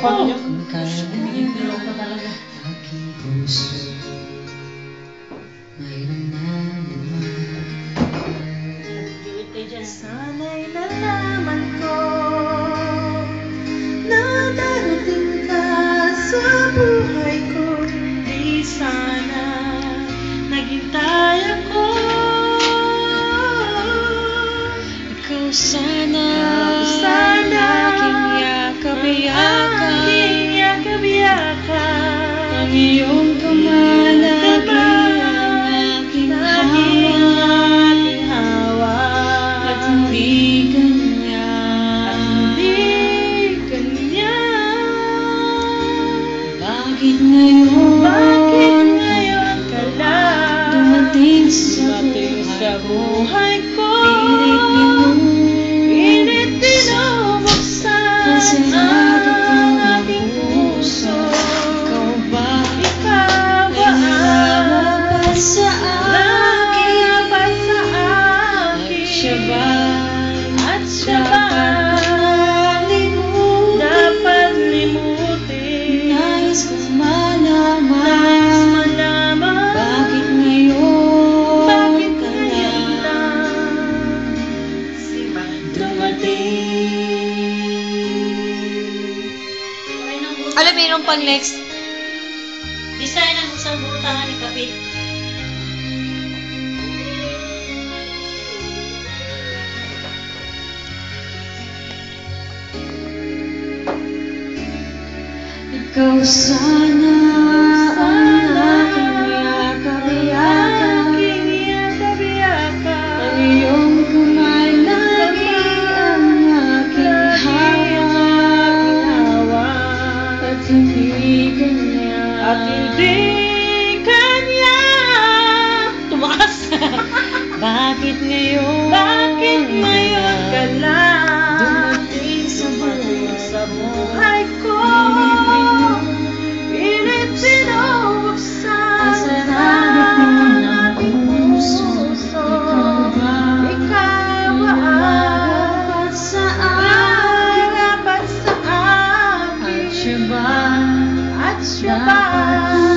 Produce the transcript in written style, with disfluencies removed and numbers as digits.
Kung kailan aking puso mayroon na naman. Sana'y nalaman ko na darating ka sa buhay ko. Di sana naghintay ako. Ikaw sana aking yakap-yakap. Ang iyong kamay lagi ang aking hawa. At hindi kanya. Bakit ngayon ka lang dumating sa buhay ko? Pilit binubuksan ang aking puso. Ikaw ba Ikaw ay nalapat sa akin? At siya ba dapat limutin? Nais kong malaman bakit ngayon ka lang dumating. Alam, mayroon pang next. Design ang isang butangan ni Kapit. Ikaw sana ang aking yakap-yakap. Ang iyong kamay lagi ang aking hawa. At hindi kanya. Tumakas. Bakit ngayon ka lang dumating sa buhay ko? Pilit binubuksan ang aking puso. Ikaw ba dapat sa akin? At siya ba At siya ba